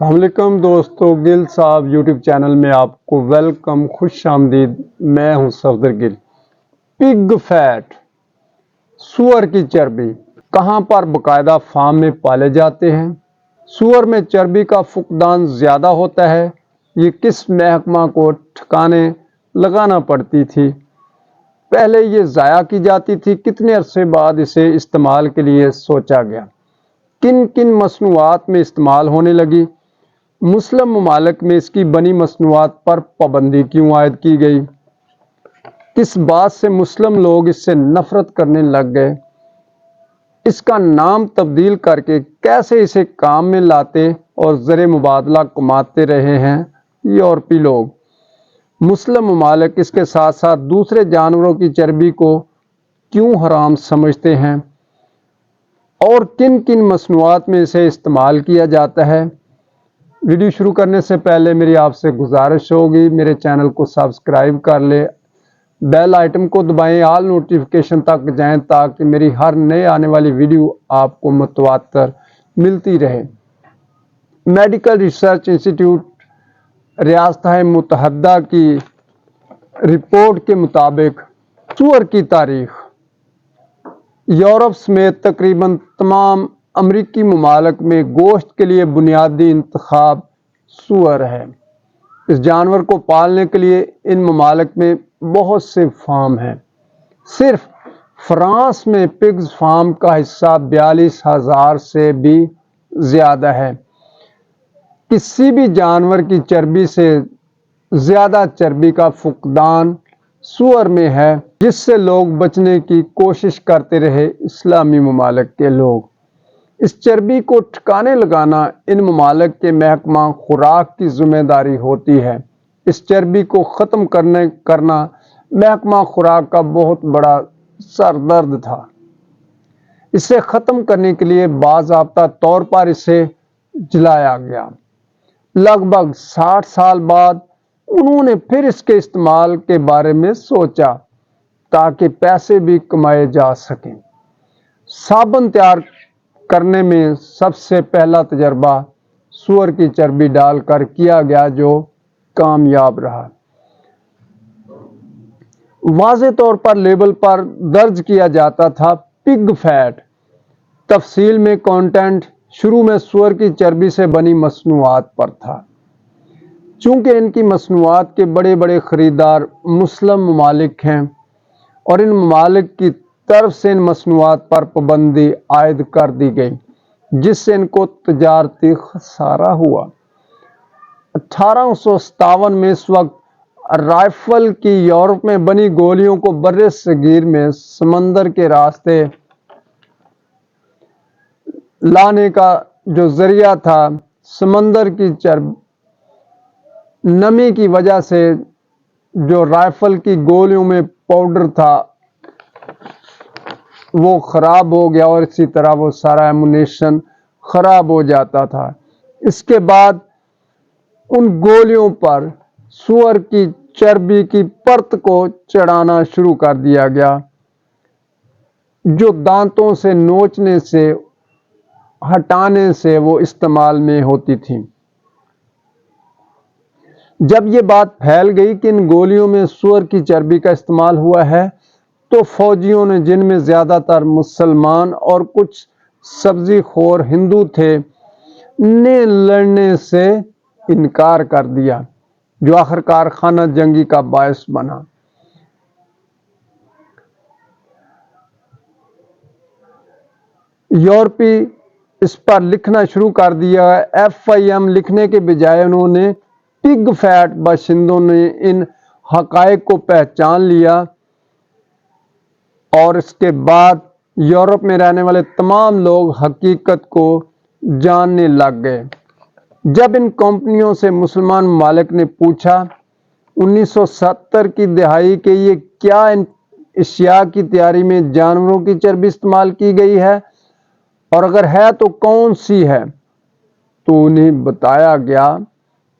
السلام علیکم دوستو، گل صاحب یوٹیوب چینل میں آپ کو ویلکم، خوش آمدید۔ میں ہوں صفدر گل۔ پگ فیٹ، سور کی چربی کہاں پر باقاعدہ فارم میں پالے جاتے ہیں؟ سور میں چربی کا فقدان زیادہ ہوتا ہے، یہ کس محکمہ کو ٹھکانے لگانا پڑتی تھی؟ پہلے یہ ضائع کی جاتی تھی، کتنے عرصے بعد اسے استعمال کے لیے سوچا گیا؟ کن کن مصنوعات میں استعمال ہونے لگی؟ مسلم ممالک میں اس کی بنی مصنوعات پر پابندی کیوں عائد کی گئی؟ کس بات سے مسلم لوگ اس سے نفرت کرنے لگ گئے؟ اس کا نام تبدیل کر کے کیسے اسے کام میں لاتے اور زر مبادلہ کماتے رہے ہیں یورپی لوگ؟ مسلم ممالک اس کے ساتھ ساتھ دوسرے جانوروں کی چربی کو کیوں حرام سمجھتے ہیں؟ اور کن کن مصنوعات میں اسے استعمال کیا جاتا ہے؟ ویڈیو شروع کرنے سے پہلے میری آپ سے گزارش ہوگی، میرے چینل کو سبسکرائب کر لے، بیل آئٹم کو دبائیں، آل نوٹیفیکیشن تک جائیں تاکہ میری ہر نئے آنے والی ویڈیو آپ کو متواتر ملتی رہے۔ میڈیکل ریسرچ انسٹیٹیوٹ ریاستہائے متحدہ کی رپورٹ کے مطابق سور کی تاریخ یورپ سمیت تقریباً تمام امریکی ممالک میں گوشت کے لیے بنیادی انتخاب سور ہے۔ اس جانور کو پالنے کے لیے ان ممالک میں بہت سے فارم ہیں۔ صرف فرانس میں پگز فارم کا حصہ 42,000 سے بھی زیادہ ہے۔ کسی بھی جانور کی چربی سے زیادہ چربی کا فقدان سور میں ہے، جس سے لوگ بچنے کی کوشش کرتے رہے۔ اسلامی ممالک کے لوگ اس چربی کو ٹھکانے لگانا ان ممالک کے محکمہ خوراک کی ذمہ داری ہوتی ہے۔ اس چربی کو ختم کرنا محکمہ خوراک کا بہت بڑا سردرد تھا۔ اسے ختم کرنے کے لیے باضابطہ طور پر اسے جلایا گیا۔ لگ بھگ 60 سال بعد انہوں نے پھر اس کے استعمال کے بارے میں سوچا تاکہ پیسے بھی کمائے جا سکیں۔ صابن تیار کرنے میں سب سے پہلا تجربہ سور کی چربی ڈال کر کیا گیا، جو کامیاب رہا۔ واضح طور پر لیبل پر درج کیا جاتا تھا پگ فیٹ۔ تفصیل میں کانٹینٹ شروع میں سور کی چربی سے بنی مصنوعات پر تھا۔ چونکہ ان کی مصنوعات کے بڑے بڑے خریدار مسلم ممالک ہیں اور ان ممالک کی طرف سے ان مصنوعات پر پابندی عائد کر دی گئی، جس سے ان کو تجارتی خسارہ ہوا۔ 1857 میں اس وقت رائفل کی یورپ میں بنی گولیوں کو بر صغیر میں سمندر کے راستے لانے کا جو ذریعہ تھا، سمندر کی نمی کی وجہ سے جو رائفل کی گولیوں میں پاؤڈر تھا وہ خراب ہو گیا اور اسی طرح وہ سارا ایمونیشن خراب ہو جاتا تھا۔ اس کے بعد ان گولیوں پر سور کی چربی کی پرت کو چڑھانا شروع کر دیا گیا، جو دانتوں سے نوچنے سے ہٹانے سے وہ استعمال میں ہوتی تھی۔ جب یہ بات پھیل گئی کہ ان گولیوں میں سور کی چربی کا استعمال ہوا ہے، تو فوجیوں نے، جن میں زیادہ تر مسلمان اور کچھ سبزی خور ہندو تھے، نے لڑنے سے انکار کر دیا، جو آخرکار خانہ جنگی کا باعث بنا۔ یورپی اس پر لکھنا شروع کر دیا۔ FIM لکھنے کے بجائے انہوں نے پگ فیٹ باشندوں نے ان حقائق کو پہچان لیا اور اس کے بعد یورپ میں رہنے والے تمام لوگ حقیقت کو جاننے لگ گئے۔ جب ان کمپنیوں سے مسلمان ممالک نے پوچھا 1970 کی دہائی کہ یہ کیا ان اشیاء کی تیاری میں جانوروں کی چربی استعمال کی گئی ہے، اور اگر ہے تو کون سی ہے، تو انہیں بتایا گیا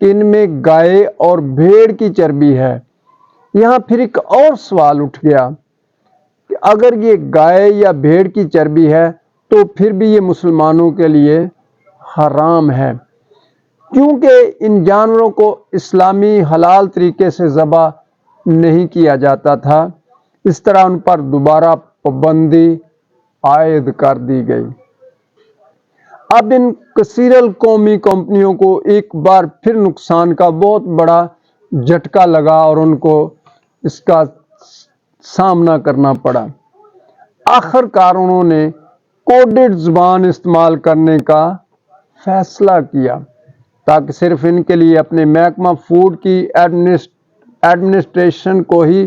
کہ ان میں گائے اور بھیڑ کی چربی ہے۔ یہاں پھر ایک اور سوال اٹھ گیا کہ اگر یہ گائے یا بھیڑ کی چربی ہے تو پھر بھی یہ مسلمانوں کے لیے حرام ہے، کیونکہ ان جانوروں کو اسلامی حلال طریقے سے ذبح نہیں کیا جاتا تھا، اس طرح ان پر دوبارہ پابندی عائد کر دی گئی۔ اب ان کثیر القومی کمپنیوں کو ایک بار پھر نقصان کا بہت بڑا جھٹکا لگا اور ان کو اس کا سامنا کرنا پڑا۔ آخر کار انہوں نے کوڈڈ زبان استعمال کرنے کا فیصلہ کیا تاکہ صرف ان کے لیے اپنے محکمہ فوڈ کی ایڈمنسٹریشن کو ہی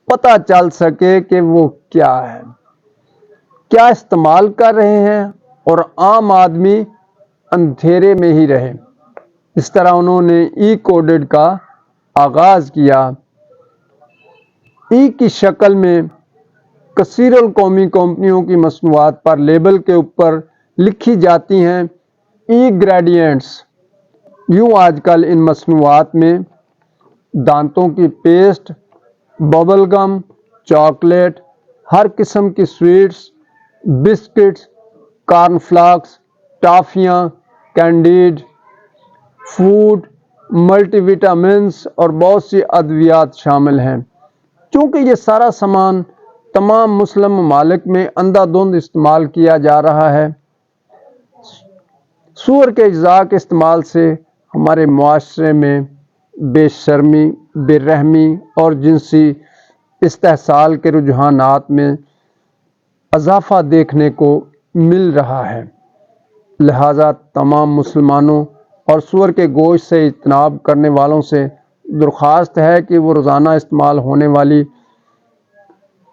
پتہ چل سکے کہ وہ کیا ہے، کیا استعمال کر رہے ہیں، اور عام آدمی اندھیرے میں ہی رہے۔ اس طرح انہوں نے ای کوڈڈ کا آغاز کیا۔ ای کی شکل میں کثیر القومی کمپنیوں کی مصنوعات پر لیبل کے اوپر لکھی جاتی ہیں ای گریڈینٹس۔ یوں آج کل ان مصنوعات میں دانتوں کی پیسٹ، ببل گم، چاکلیٹ، ہر قسم کی سویٹس، بسکٹس، کارن فلاکس، ٹافیاں، کینڈیڈ فوڈ، ملٹی وٹامنس اور بہت سی ادویات شامل ہیں۔ چونکہ یہ سارا سامان تمام مسلم ممالک میں اندھا دھند استعمال کیا جا رہا ہے، سور کے اجزاء کے استعمال سے ہمارے معاشرے میں بے شرمی، بے رحمی اور جنسی استحصال کے رجحانات میں اضافہ دیکھنے کو مل رہا ہے۔ لہذا تمام مسلمانوں اور سور کے گوشت سے اجتناب کرنے والوں سے درخواست ہے کہ وہ روزانہ استعمال ہونے والی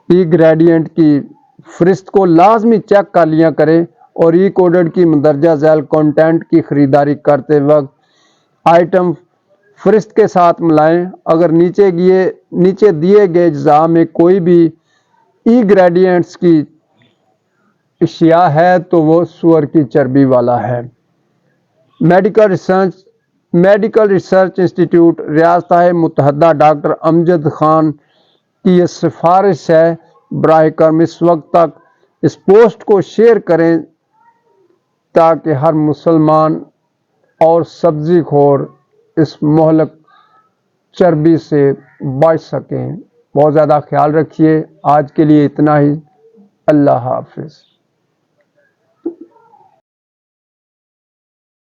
ای گریڈینٹ کی فہرست کو لازمی چیک کر لیا کریں اور ای کوڈڈ کی مندرجہ ذیل کنٹینٹ کی خریداری کرتے وقت آئٹم فہرست کے ساتھ ملائیں۔ اگر نیچے دیے گئے اجزاء میں کوئی بھی ای گریڈینٹس کی اشیاء ہے تو وہ سور کی چربی والا ہے۔ میڈیکل ریسرچ انسٹیٹیوٹ ریاستہائے متحدہ ڈاکٹر امجد خان کی یہ سفارش ہے۔ براہ کرم اس وقت تک اس پوسٹ کو شیئر کریں تاکہ ہر مسلمان اور سبزی خور اس مہلک چربی سے بچ سکیں۔ بہت زیادہ خیال رکھیے۔ آج کے لیے اتنا ہی۔ اللہ حافظ۔